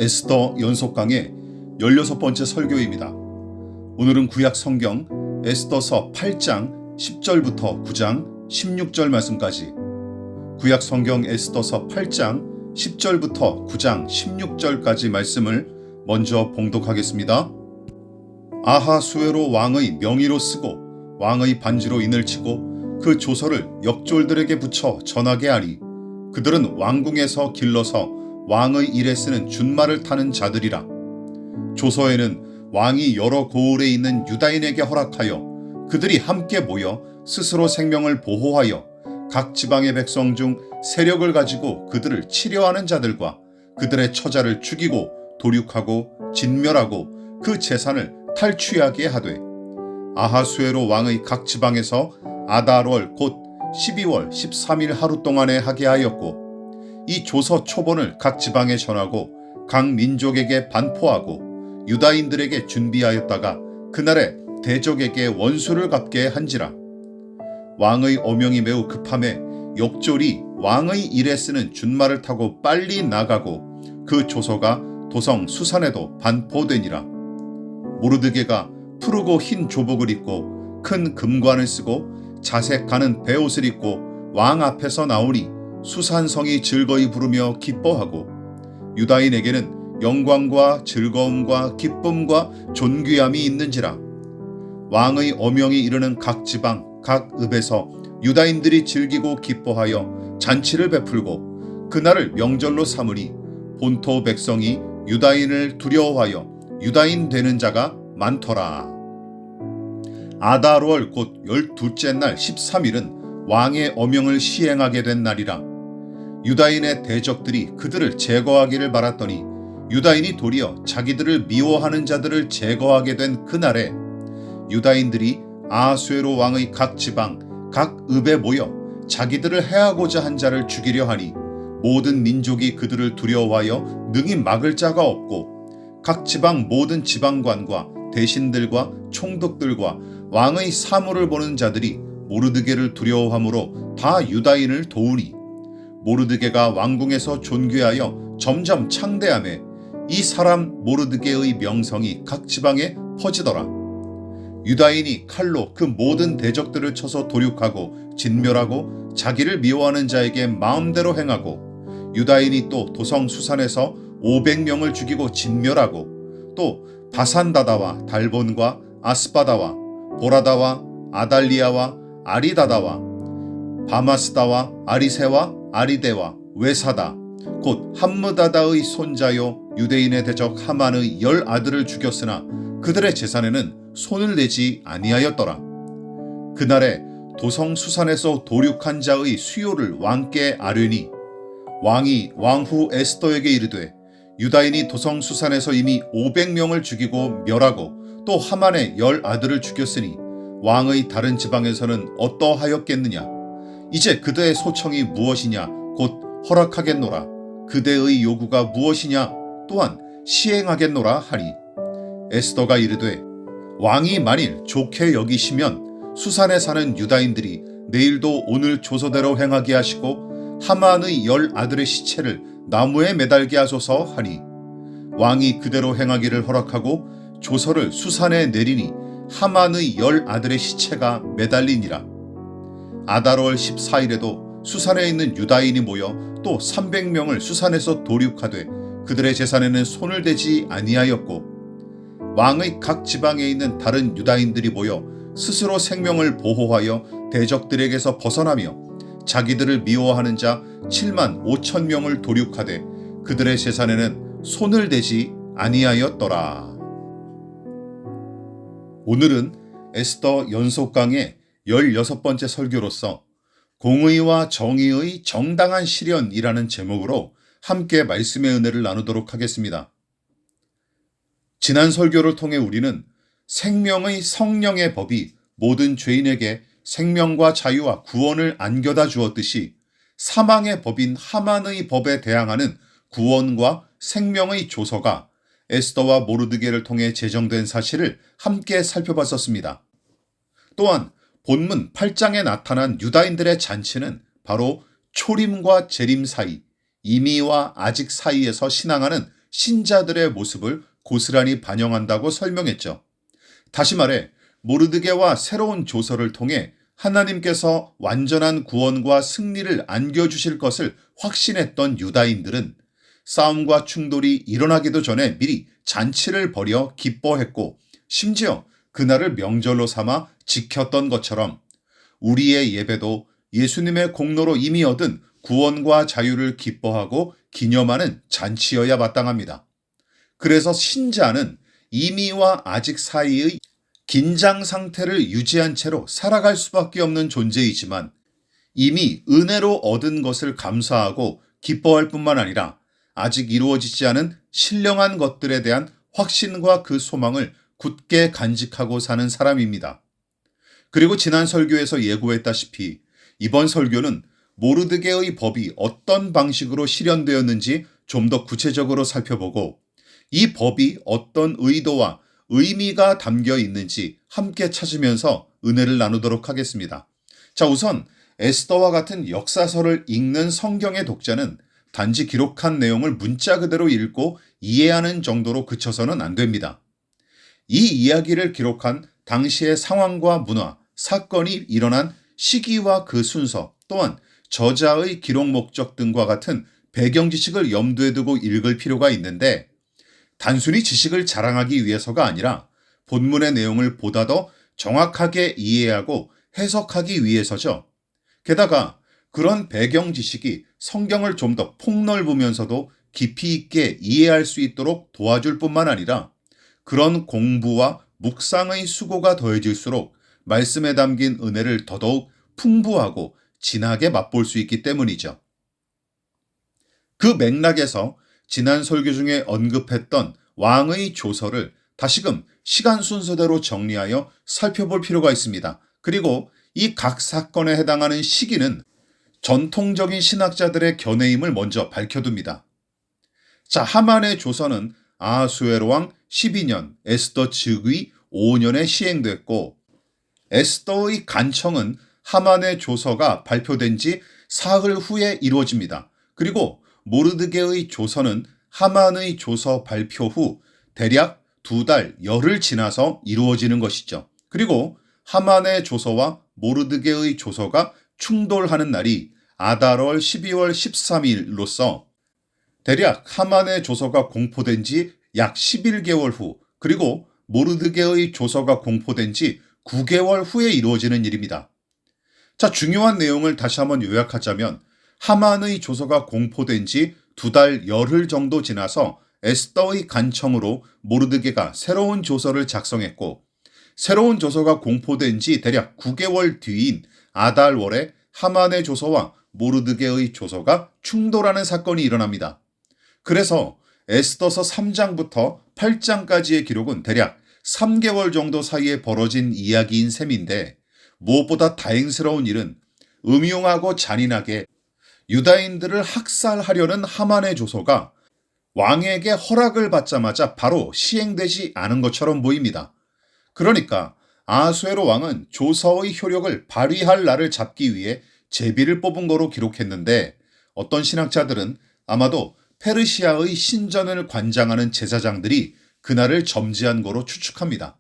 에스더 연속 강의 16번째 설교입니다. 오늘은 구약 성경 에스더서 8장 10절부터 9장 16절 말씀까지, 구약 성경 에스더서 8장 10절부터 9장 16절까지 말씀을 먼저 봉독하겠습니다. 아하수에로 왕의 명의로 쓰고 왕의 반지로 인을 치고 그 조서를 역졸들에게 붙여 전하게 하리. 그들은 왕궁에서 길러서 왕의 일에 쓰는 준말을 타는 자들이라. 조서에는 왕이 여러 고을에 있는 유다인에게 허락하여 그들이 함께 모여 스스로 생명을 보호하여 각 지방의 백성 중 세력을 가지고 그들을 치려하는 자들과 그들의 처자를 죽이고 도륙하고 진멸하고 그 재산을 탈취하게 하되, 아하수에로 왕의 각 지방에서 아달월 곧 12월 13일 하루 동안에 하게 하였고, 이 조서 초본을 각 지방에 전하고 각 민족에게 반포하고 유다인들에게 준비하였다가 그날에 대적에게 원수를 갚게 한지라. 왕의 어명이 매우 급함에 역졸이 왕의 일에 쓰는 준말을 타고 빨리 나가고 그 조서가 도성 수산에도 반포되니라. 모르드게가 푸르고 흰 조복을 입고 큰 금관을 쓰고 자색 가는 베옷을 입고 왕 앞에서 나오니 수산성이 즐거이 부르며 기뻐하고, 유다인에게는 영광과 즐거움과 기쁨과 존귀함이 있는지라. 왕의 어명이 이르는 각 지방 각 읍에서 유다인들이 즐기고 기뻐하여 잔치를 베풀고 그날을 명절로 삼으니 본토 백성이 유다인을 두려워하여 유다인 되는 자가 많더라. 아달월 곧 12째 날 13일은 왕의 어명을 시행하게 된 날이라. 유다인의 대적들이 그들을 제거하기를 바랐더니 유다인이 도리어 자기들을 미워하는 자들을 제거하게 된 그날에 유다인들이 아하수에로 왕의 각 지방 각 읍에 모여 자기들을 해하고자 한 자를 죽이려 하니 모든 민족이 그들을 두려워하여 능히 막을 자가 없고, 각 지방 모든 지방관과 대신들과 총독들과 왕의 사물을 보는 자들이 모르드게를 두려워하므로 다 유다인을 도우니, 모르드게가 왕궁에서 존귀하여 점점 창대하매 이 사람 모르드게의 명성이 각 지방에 퍼지더라. 유다인이 칼로 그 모든 대적들을 쳐서 도륙하고 진멸하고 자기를 미워하는 자에게 마음대로 행하고, 유다인이 또 도성 수산에서 500명을 죽이고 진멸하고, 또 바산다다와 달본과 아스바다와 보라다와 아달리아와 아리다다와 바마스다와 아리세와 아리데와 외사다 곧 함므다다의 손자요 유대인의 대적 하만의 10 아들을 죽였으나 그들의 재산에는 손을 내지 아니하였더라. 그날에 도성 수산에서 도륙한 자의 수요를 왕께 아뢰니 왕이 왕후 에스더에게 이르되, 유다인이 도성 수산에서 이미 500명을 죽이고 멸하고 또 하만의 10 아들을 죽였으니 왕의 다른 지방에서는 어떠하였겠느냐. 이제 그대의 소청이 무엇이냐 곧 허락하겠노라. 그대의 요구가 무엇이냐 또한 시행하겠노라 하니, 에스더가 이르되, 왕이 만일 좋게 여기시면 수산에 사는 유다인들이 내일도 오늘 조서대로 행하게 하시고 하만의 10 아들의 시체를 나무에 매달게 하소서 하니, 왕이 그대로 행하기를 허락하고 조서를 수산에 내리니 하만의 10 아들의 시체가 매달리니라. 아달월 14일에도 수산에 있는 유다인이 모여 또 300명을 수산에서 도륙하되 그들의 재산에는 손을 대지 아니하였고, 왕의 각 지방에 있는 다른 유다인들이 모여 스스로 생명을 보호하여 대적들에게서 벗어나며 자기들을 미워하는 자 7만 5천 명을 도륙하되 그들의 재산에는 손을 대지 아니하였더라. 오늘은 에스더 연속 강의 16번째 설교로서 공의와 정의의 정당한 실현이라는 제목으로 함께 말씀의 은혜를 나누도록 하겠습니다. 지난 설교를 통해 우리는 생명의 성령의 법이 모든 죄인에게 생명과 자유와 구원을 안겨다 주었듯이 사망의 법인 하만의 법에 대항하는 구원과 생명의 조서가 에스더와 모르드게를 통해 제정된 사실을 함께 살펴봤었습니다. 또한 본문 8장에 나타난 유다인들의 잔치는 바로 초림과 재림 사이, 이미와 아직 사이에서 신앙하는 신자들의 모습을 고스란히 반영한다고 설명했죠. 다시 말해 모르드게와 새로운 조서를 통해 하나님께서 완전한 구원과 승리를 안겨주실 것을 확신했던 유다인들은 싸움과 충돌이 일어나기도 전에 미리 잔치를 벌여 기뻐했고 심지어 그날을 명절로 삼아 지켰던 것처럼 우리의 예배도 예수님의 공로로 이미 얻은 구원과 자유를 기뻐하고 기념하는 잔치여야 마땅합니다. 그래서 신자는 이미와 아직 사이의 긴장 상태를 유지한 채로 살아갈 수밖에 없는 존재이지만 이미 은혜로 얻은 것을 감사하고 기뻐할 뿐만 아니라 아직 이루어지지 않은 신령한 것들에 대한 확신과 그 소망을 굳게 간직하고 사는 사람입니다. 그리고 지난 설교에서 예고했다시피 이번 설교는 모르드게의 법이 어떤 방식으로 실현되었는지 좀 더 구체적으로 살펴보고 이 법이 어떤 의도와 의미가 담겨 있는지 함께 찾으면서 은혜를 나누도록 하겠습니다. 자, 우선 에스더와 같은 역사서를 읽는 성경의 독자는 단지 기록한 내용을 문자 그대로 읽고 이해하는 정도로 그쳐서는 안 됩니다. 이 이야기를 기록한 당시의 상황과 문화, 사건이 일어난 시기와 그 순서, 또한 저자의 기록 목적 등과 같은 배경 지식을 염두에 두고 읽을 필요가 있는데 단순히 지식을 자랑하기 위해서가 아니라 본문의 내용을 보다 더 정확하게 이해하고 해석하기 위해서죠. 게다가 그런 배경 지식이 성경을 좀 더 폭넓으면서도 깊이 있게 이해할 수 있도록 도와줄 뿐만 아니라 그런 공부와 묵상의 수고가 더해질수록 말씀에 담긴 은혜를 더더욱 풍부하고 진하게 맛볼 수 있기 때문이죠. 그 맥락에서 지난 설교 중에 언급했던 왕의 조서를 다시금 시간 순서대로 정리하여 살펴볼 필요가 있습니다. 그리고 이 각 사건에 해당하는 시기는 전통적인 신학자들의 견해임을 먼저 밝혀둡니다. 자, 하만의 조서는 아하수에로 왕 12년 에스더 즉위 5년에 시행됐고 에스더의 간청은 하만의 조서가 발표된 지 사흘 후에 이루어집니다. 그리고 모르드게의 조서는 하만의 조서 발표 후 대략 2달 열흘 지나서 이루어지는 것이죠. 그리고 하만의 조서와 모르드게의 조서가 충돌하는 날이 아달월 12월 13일로서 대략 하만의 조서가 공포된 지 약 11개월 후 그리고 모르드게의 조서가 공포된 지 9개월 후에 이루어지는 일입니다. 자, 중요한 내용을 다시 한번 요약하자면 하만의 조서가 공포된 지 2달 열흘 정도 지나서 에스더의 간청으로 모르드게가 새로운 조서를 작성했고 새로운 조서가 공포된 지 대략 9개월 뒤인 아달월에 하만의 조서와 모르드게의 조서가 충돌하는 사건이 일어납니다. 그래서 에스더서 3장부터 8장까지의 기록은 대략 3개월 정도 사이에 벌어진 이야기인 셈인데 무엇보다 다행스러운 일은 음흉하고 잔인하게 유다인들을 학살하려는 하만의 조서가 왕에게 허락을 받자마자 바로 시행되지 않은 것처럼 보입니다. 그러니까 아하수에로 왕은 조서의 효력을 발휘할 날을 잡기 위해 제비를 뽑은 거로 기록했는데 어떤 신학자들은 아마도 페르시아의 신전을 관장하는 제사장들이 그날을 점지한 거로 추측합니다.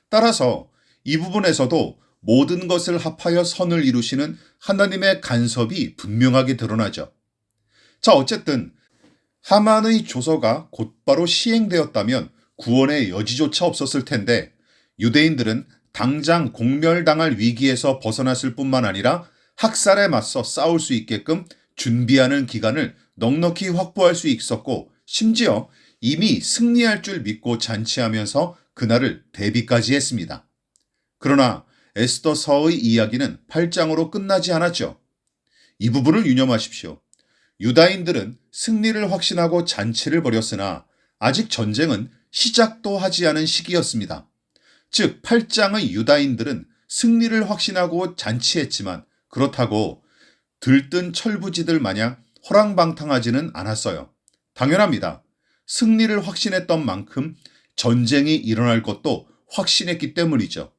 따라서 이 부분에서도 모든 것을 합하여 선을 이루시는 하나님의 간섭이 분명하게 드러나죠. 자, 어쨌든 하만의 조서가 곧바로 시행되었다면 구원의 여지조차 없었을 텐데 유대인들은 당장 공멸당할 위기에서 벗어났을 뿐만 아니라 학살에 맞서 싸울 수 있게끔 준비하는 기간을 넉넉히 확보할 수 있었고 심지어 이미 승리할 줄 믿고 잔치하면서 그날을 대비까지 했습니다. 그러나 에스더서의 이야기는 8장으로 끝나지 않았죠. 이 부분을 유념하십시오. 유다인들은 승리를 확신하고 잔치를 벌였으나 아직 전쟁은 시작도 하지 않은 시기였습니다. 즉 8장의 유다인들은 승리를 확신하고 잔치했지만 그렇다고 들뜬 철부지들 마냥 허랑방탕하지는 않았어요. 당연합니다. 승리를 확신했던 만큼 전쟁이 일어날 것도 확신했기 때문이죠.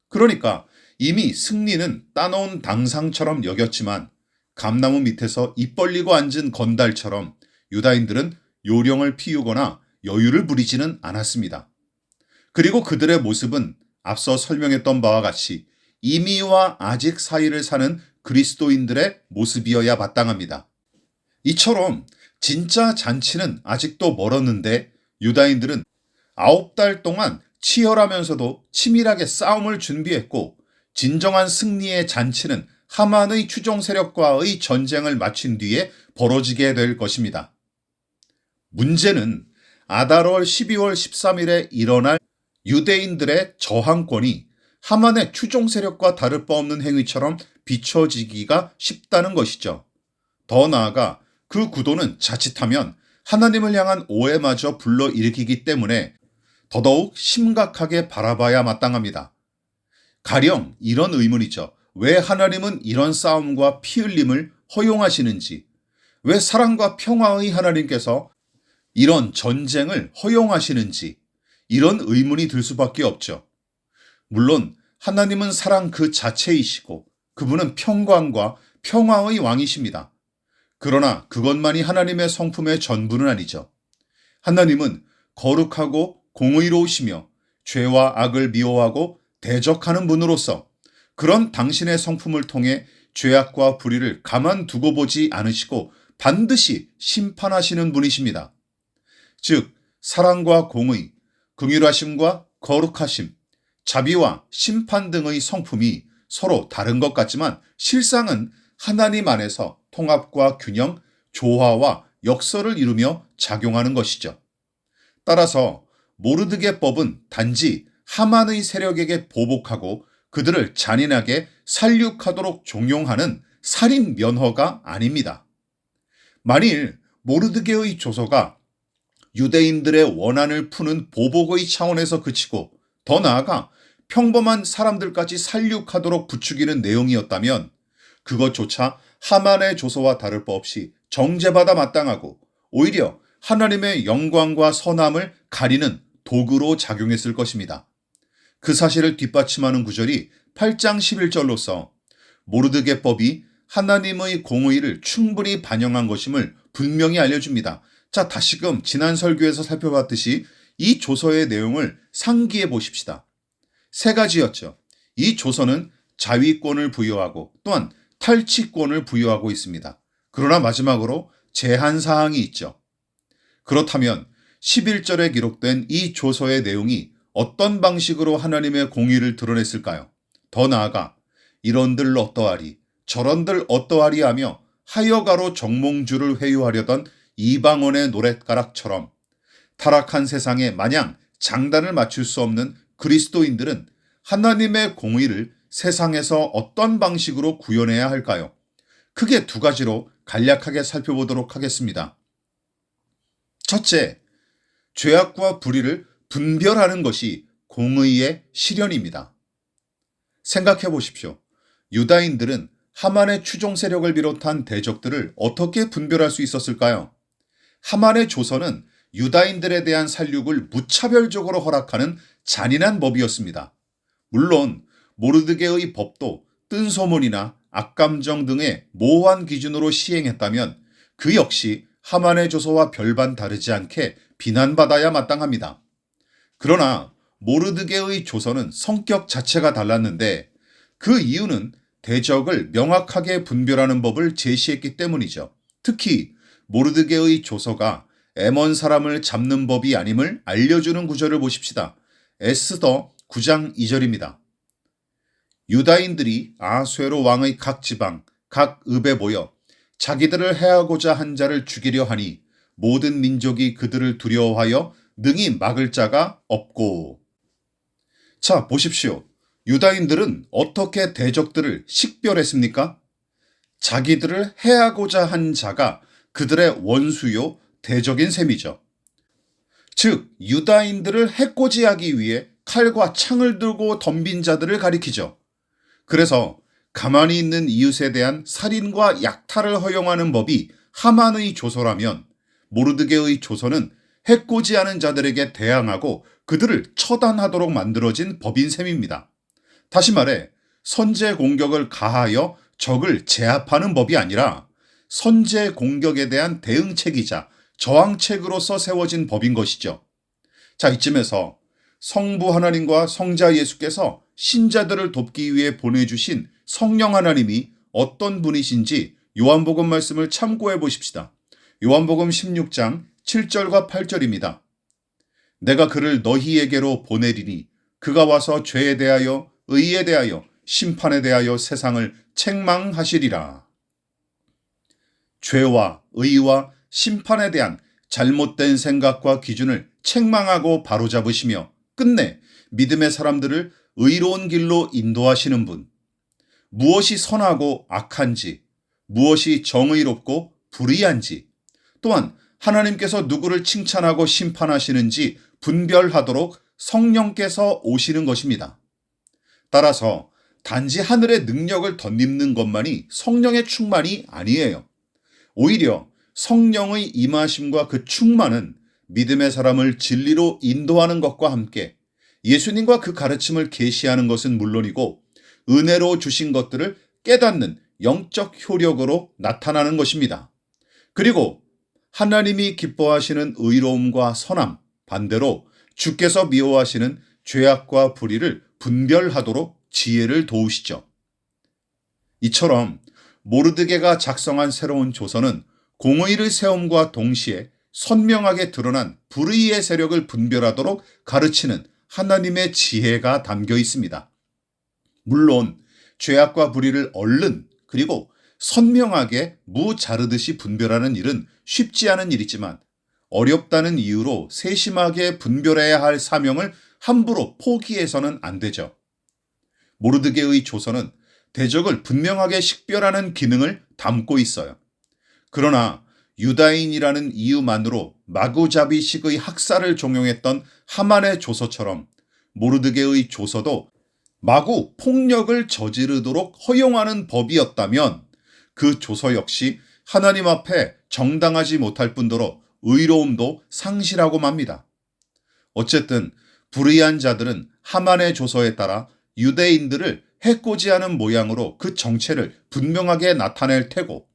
그러니까 이미 승리는 따놓은 당상처럼 여겼지만 감나무 밑에서 입 벌리고 앉은 건달처럼 유다인들은 요령을 피우거나 여유를 부리지는 않았습니다. 그리고 그들의 모습은 앞서 설명했던 바와 같이 이미와 아직 사이를 사는 그리스도인들의 모습이어야 마땅합니다. 이처럼 진짜 잔치는 아직도 멀었는데 유다인들은 9달 동안 치열하면서도 치밀하게 싸움을 준비했고, 진정한 승리의 잔치는 하만의 추종 세력과의 전쟁을 마친 뒤에 벌어지게 될 것입니다. 문제는 아달월 12월 13일에 일어날 유대인들의 저항권이 하만의 추종 세력과 다를 바 없는 행위처럼 비춰지기가 쉽다는 것이죠. 더 나아가 그 구도는 자칫하면 하나님을 향한 오해마저 불러일으키기 때문에 더더욱 심각하게 바라봐야 마땅합니다. 가령 이런 의문이죠. 왜 하나님은 이런 싸움과 피 흘림을 허용하시는지, 왜 사랑과 평화의 하나님께서 이런 전쟁을 허용하시는지, 이런 의문이 들 수밖에 없죠. 물론 하나님은 사랑 그 자체이시고 그분은 평강과 평화의 왕이십니다. 그러나 그것만이 하나님의 성품의 전부는 아니죠. 하나님은 거룩하고 공의로우시며 죄와 악을 미워하고 대적하는 분으로서 그런 당신의 성품을 통해 죄악과 불의를 가만두고 보지 않으시고 반드시 심판하시는 분이십니다. 즉 사랑과 공의, 긍휼하심과 거룩하심, 자비와 심판 등의 성품이 서로 다른 것 같지만 실상은 하나님 안에서 통합과 균형, 조화와 역설을 이루며 작용하는 것이죠. 따라서 모르드게법은 단지 하만의 세력에게 보복하고 그들을 잔인하게 살육하도록 종용하는 살인 면허가 아닙니다. 만일 모르드게의 조서가 유대인들의 원한을 푸는 보복의 차원에서 그치고 더 나아가 평범한 사람들까지 살육하도록 부추기는 내용이었다면 그것조차 하만의 조서와 다를 바 없이 정죄받아 마땅하고 오히려 하나님의 영광과 선함을 가리는 도구로 작용했을 것입니다. 그 사실을 뒷받침하는 구절이 8장 11절로서 모르드게법이 하나님의 공의를 충분히 반영한 것임을 분명히 알려줍니다. 자, 다시금 지난 설교에서 살펴봤듯이 이 조서의 내용을 상기해 보십시다. 세 가지였죠. 이 조서는 자위권을 부여하고 또한 탈취권을 부여하고 있습니다. 그러나 마지막으로 제한사항이 있죠. 그렇다면 11절에 기록된 이 조서의 내용이 어떤 방식으로 하나님의 공의를 드러냈을까요? 더 나아가 이런들 어떠하리 저런들 어떠하리 하며 하여가로 정몽주를 회유하려던 이방원의 노랫가락처럼 타락한 세상에 마냥 장단을 맞출 수 없는 그리스도인들은 하나님의 공의를 세상에서 어떤 방식으로 구현해야 할까요? 크게 두 가지로 간략하게 살펴보도록 하겠습니다. 첫째, 죄악과 불의를 분별하는 것이 공의의 실현입니다. 생각해 보십시오. 유다인들은 하만의 추종 세력을 비롯한 대적들을 어떻게 분별할 수 있었을까요? 하만의 조서는 유다인들에 대한 살육을 무차별적으로 허락하는 잔인한 법이었습니다. 물론 모르드게의 법도 뜬소문이나 악감정 등의 모호한 기준으로 시행했다면 그 역시 하만의 조서와 별반 다르지 않게 비난받아야 마땅합니다. 그러나 모르드게의 조서는 성격 자체가 달랐는데 그 이유는 대적을 명확하게 분별하는 법을 제시했기 때문이죠. 특히 모르드게의 조서가 에몬 사람을 잡는 법이 아님을 알려주는 구절을 보십시다. 에스더 9장 2절입니다. 유다인들이 아수에로 왕의 각 지방, 각 읍에 모여 자기들을 해하고자 한 자를 죽이려 하니 모든 민족이 그들을 두려워하여 능히 막을 자가 없고. 자, 보십시오. 유다인들은 어떻게 대적들을 식별했습니까? 자기들을 해하고자 한 자가 그들의 원수요 대적인 셈이죠. 즉 유다인들을 해코지하기 위해 칼과 창을 들고 덤빈 자들을 가리키죠. 그래서 가만히 있는 이웃에 대한 살인과 약탈을 허용하는 법이 하만의 조서라면 모르드게의 조서는 해코지하는 자들에게 대항하고 그들을 처단하도록 만들어진 법인 셈입니다. 다시 말해 선제 공격을 가하여 적을 제압하는 법이 아니라 선제 공격에 대한 대응책이자 저항책으로서 세워진 법인 것이죠. 자, 이쯤에서 성부 하나님과 성자 예수께서 신자들을 돕기 위해 보내주신 성령 하나님이 어떤 분이신지 요한복음 말씀을 참고해 보십시다. 요한복음 16장 7절과 8절입니다. 내가 그를 너희에게로 보내리니 그가 와서 죄에 대하여 의에 대하여 심판에 대하여 세상을 책망하시리라. 죄와 의와 심판에 대한 잘못된 생각과 기준을 책망하고 바로잡으시며 끝내 믿음의 사람들을 의로운 길로 인도하시는 분, 무엇이 선하고 악한지, 무엇이 정의롭고 불의한지, 또한 하나님께서 누구를 칭찬하고 심판하시는지 분별하도록 성령께서 오시는 것입니다. 따라서 단지 하늘의 능력을 덧입는 것만이 성령의 충만이 아니에요. 오히려 성령의 임하심과 그 충만은 믿음의 사람을 진리로 인도하는 것과 함께 예수님과 그 가르침을 계시하는 것은 물론이고 은혜로 주신 것들을 깨닫는 영적 효력으로 나타나는 것입니다. 그리고 하나님이 기뻐하시는 의로움과 선함, 반대로 주께서 미워하시는 죄악과 불의를 분별하도록 지혜를 도우시죠. 이처럼 모르드게가 작성한 새로운 조서는 공의를 세움과 동시에 선명하게 드러난 불의의 세력을 분별하도록 가르치는 하나님의 지혜가 담겨 있습니다. 물론 죄악과 불의를 얼른 그리고 선명하게 무 자르듯이 분별하는 일은 쉽지 않은 일이지만 어렵다는 이유로 세심하게 분별해야 할 사명을 함부로 포기해서는 안 되죠. 모르드게의 조서는 대적을 분명하게 식별하는 기능을 담고 있어요. 그러나 유다인이라는 이유만으로 마구잡이식의 학살을 종용했던 하만의 조서처럼 모르드게의 조서도 마구 폭력을 저지르도록 허용하는 법이었다면 그 조서 역시 하나님 앞에 정당하지 못할 뿐더러 의로움도 상실하고 맙니다. 어쨌든 불의한 자들은 하만의 조서에 따라 유대인들을 해코지하는 모양으로 그 정체를 분명하게 나타낼 테고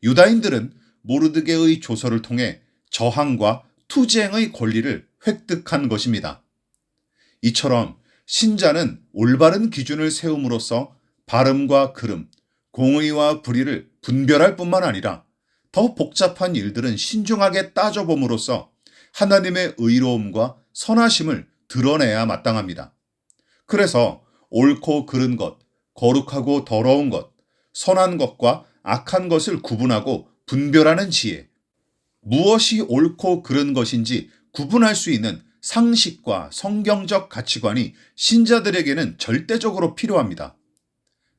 유다인들은 모르드게의 조서를 통해 저항과 투쟁의 권리를 획득한 것입니다. 이처럼 신자는 올바른 기준을 세움으로써 발음과 글음, 공의와 불의를 분별할 뿐만 아니라 더 복잡한 일들은 신중하게 따져봄으로써 하나님의 의로움과 선하심을 드러내야 마땅합니다. 그래서 옳고 그른 것, 거룩하고 더러운 것, 선한 것과 악한 것을 구분하고 분별하는 지혜, 무엇이 옳고 그른 것인지 구분할 수 있는 상식과 성경적 가치관이 신자들에게는 절대적으로 필요합니다.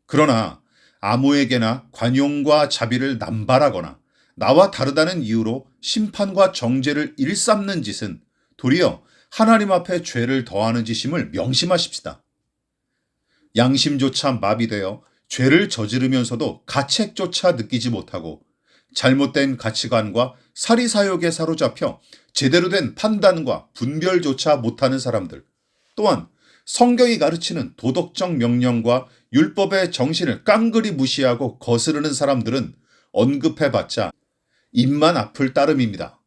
그러나 아무에게나 관용과 자비를 남발하거나 나와 다르다는 이유로 심판과 정죄를 일삼는 짓은 도리어 하나님 앞에 죄를 더하는 짓임을 명심하십시다. 양심조차 마비되어 죄를 저지르면서도 가책조차 느끼지 못하고 잘못된 가치관과 사리사욕에 사로잡혀 제대로 된 판단과 분별조차 못하는 사람들, 또한 성경이 가르치는 도덕적 명령과 율법의 정신을 깡그리 무시하고 거스르는 사람들은 언급해봤자 입만 아플 따름입니다.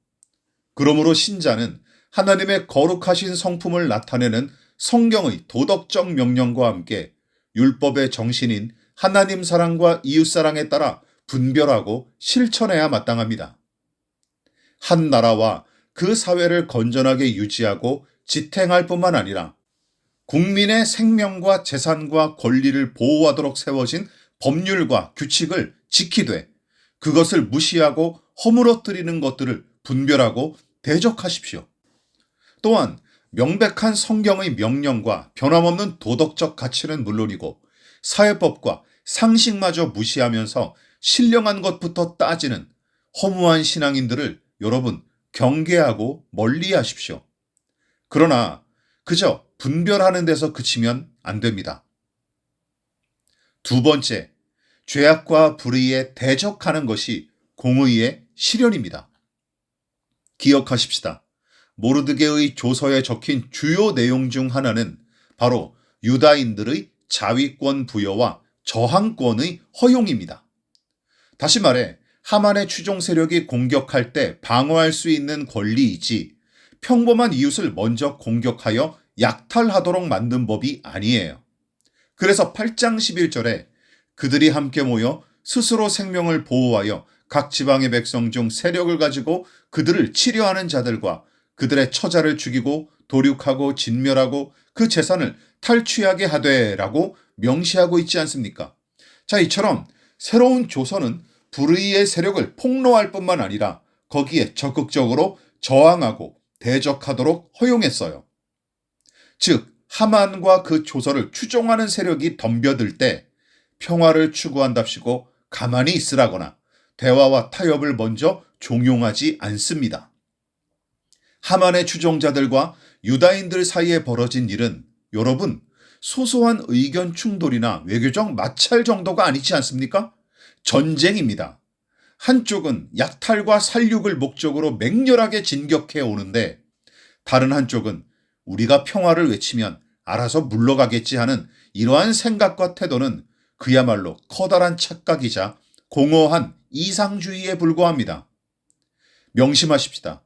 그러므로 신자는 하나님의 거룩하신 성품을 나타내는 성경의 도덕적 명령과 함께 율법의 정신인 하나님 사랑과 이웃 사랑에 따라 분별하고 실천해야 마땅합니다. 한 나라와 그 사회를 건전하게 유지하고 지탱할 뿐만 아니라 국민의 생명과 재산과 권리를 보호하도록 세워진 법률과 규칙을 지키되 그것을 무시하고 허물어뜨리는 것들을 분별하고 대적하십시오. 또한 명백한 성경의 명령과 변함없는 도덕적 가치는 물론이고 사회법과 상식마저 무시하면서 신령한 것부터 따지는 허무한 신앙인들을 여러분 경계하고 멀리하십시오. 그러나 그저 분별하는 데서 그치면 안 됩니다. 두 번째, 죄악과 불의에 대적하는 것이 공의의 실현입니다. 기억하십시다. 모르드게의 조서에 적힌 주요 내용 중 하나는 바로 유다인들의 자위권 부여와 저항권의 허용입니다. 다시 말해 하만의 추종 세력이 공격할 때 방어할 수 있는 권리이지 평범한 이웃을 먼저 공격하여 약탈하도록 만든 법이 아니에요. 그래서 8장 11절에 그들이 함께 모여 스스로 생명을 보호하여 각 지방의 백성 중 세력을 가지고 그들을 치려하는 자들과 그들의 처자를 죽이고 도륙하고 진멸하고 그 재산을 탈취하게 하되라고 명시하고 있지 않습니까? 자, 이처럼 새로운 조선은 불의의 세력을 폭로할 뿐만 아니라 거기에 적극적으로 저항하고 대적하도록 허용했어요. 즉, 하만과 그 조선을 추종하는 세력이 덤벼들 때 평화를 추구한답시고 가만히 있으라거나 대화와 타협을 먼저 종용하지 않습니다. 하만의 추종자들과 유다인들 사이에 벌어진 일은 여러분, 소소한 의견 충돌이나 외교적 마찰 정도가 아니지 않습니까? 전쟁입니다. 한쪽은 약탈과 살육을 목적으로 맹렬하게 진격해 오는데 다른 한쪽은 우리가 평화를 외치면 알아서 물러가겠지 하는 이러한 생각과 태도는 그야말로 커다란 착각이자 공허한 이상주의에 불과합니다. 명심하십시다.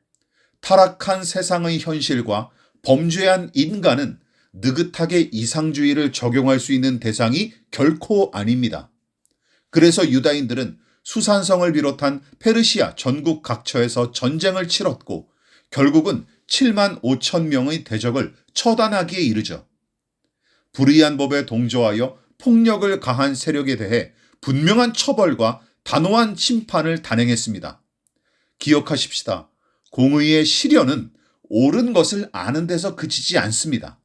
타락한 세상의 현실과 범죄한 인간은 느긋하게 이상주의를 적용할 수 있는 대상이 결코 아닙니다. 그래서 유다인들은 수산성을 비롯한 페르시아 전국 각처에서 전쟁을 치렀고 결국은 7만 5천 명의 대적을 처단하기에 이르죠. 불의한 법에 동조하여 폭력을 가한 세력에 대해 분명한 처벌과 단호한 심판을 단행했습니다. 기억하십시다. 공의의 실현은 옳은 것을 아는 데서 그치지 않습니다.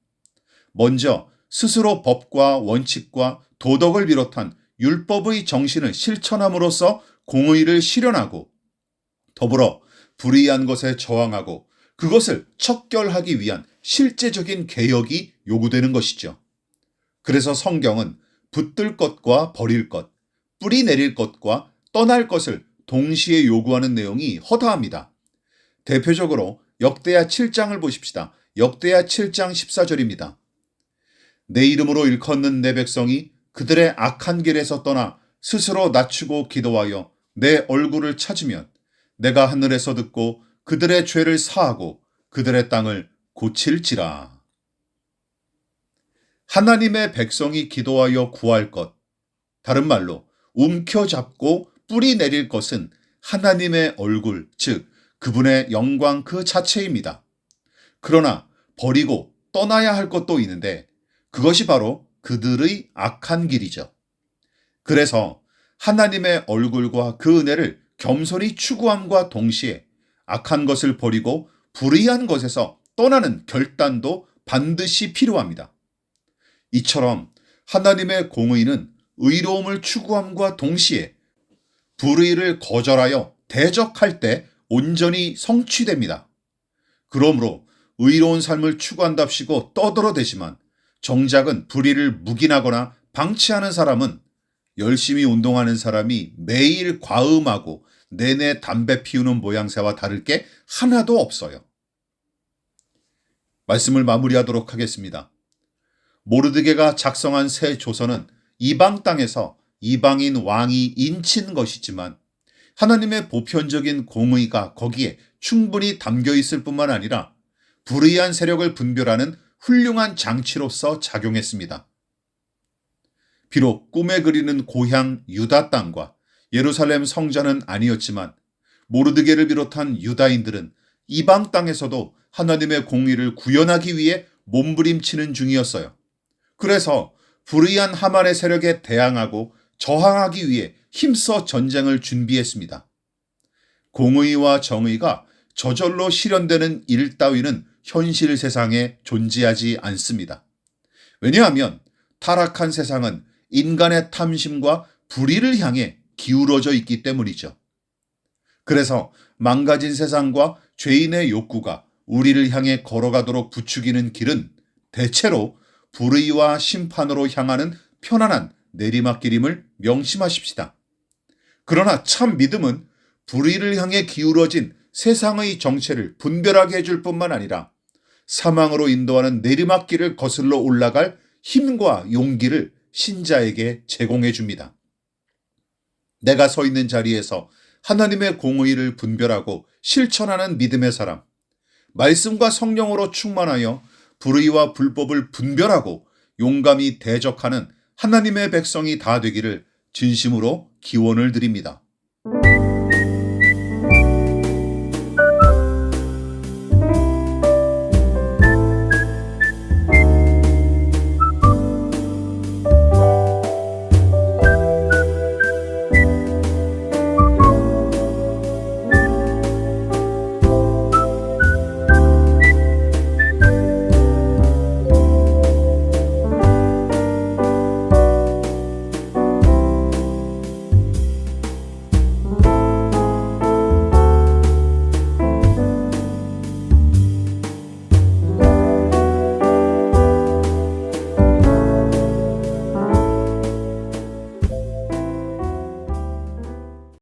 먼저 스스로 법과 원칙과 도덕을 비롯한 율법의 정신을 실천함으로써 공의를 실현하고 더불어 불의한 것에 저항하고 그것을 척결하기 위한 실제적인 개혁이 요구되는 것이죠. 그래서 성경은 붙들 것과 버릴 것, 뿌리 내릴 것과 떠날 것을 동시에 요구하는 내용이 허다합니다. 대표적으로 역대하 7장을 보십시다. 역대하 7장 14절입니다. 내 이름으로 일컫는 내 백성이 그들의 악한 길에서 떠나 스스로 낮추고 기도하여 내 얼굴을 찾으면 내가 하늘에서 듣고 그들의 죄를 사하고 그들의 땅을 고칠지라. 하나님의 백성이 기도하여 구할 것, 다른 말로 움켜잡고 뿌리 내릴 것은 하나님의 얼굴, 즉 그분의 영광 그 자체입니다. 그러나 버리고 떠나야 할 것도 있는데 그것이 바로 그들의 악한 길이죠. 그래서 하나님의 얼굴과 그 은혜를 겸손히 추구함과 동시에 악한 것을 버리고 불의한 것에서 떠나는 결단도 반드시 필요합니다. 이처럼 하나님의 공의는 의로움을 추구함과 동시에 불의를 거절하여 대적할 때 온전히 성취됩니다. 그러므로 의로운 삶을 추구한답시고 떠들어대지만 정작은 불의를 묵인하거나 방치하는 사람은 열심히 운동하는 사람이 매일 과음하고 내내 담배 피우는 모양새와 다를 게 하나도 없어요. 말씀을 마무리하도록 하겠습니다. 모르드게가 작성한 새 조서는 이방 땅에서 이방인 왕이 인친 것이지만 하나님의 보편적인 공의가 거기에 충분히 담겨 있을 뿐만 아니라 불의한 세력을 분별하는 훌륭한 장치로서 작용했습니다. 비록 꿈에 그리는 고향 유다 땅과 예루살렘 성전은 아니었지만 모르드게를 비롯한 유다인들은 이방 땅에서도 하나님의 공의를 구현하기 위해 몸부림치는 중이었어요. 그래서 불의한 하만의 세력에 대항하고 저항하기 위해 힘써 전쟁을 준비했습니다. 공의와 정의가 저절로 실현되는 일 따위는 현실 세상에 존재하지 않습니다. 왜냐하면 타락한 세상은 인간의 탐심과 불의를 향해 기울어져 있기 때문이죠. 그래서 망가진 세상과 죄인의 욕구가 우리를 향해 걸어가도록 부추기는 길은 대체로 불의와 심판으로 향하는 편안한 내리막길임을 명심하십시다. 그러나 참 믿음은 불의를 향해 기울어진 세상의 정체를 분별하게 해줄 뿐만 아니라 사망으로 인도하는 내리막길을 거슬러 올라갈 힘과 용기를 신자에게 제공해 줍니다. 내가 서 있는 자리에서 하나님의 공의를 분별하고 실천하는 믿음의 사람, 말씀과 성령으로 충만하여 불의와 불법을 분별하고 용감히 대적하는 하나님의 백성이 다 되기를 진심으로 기원을 드립니다.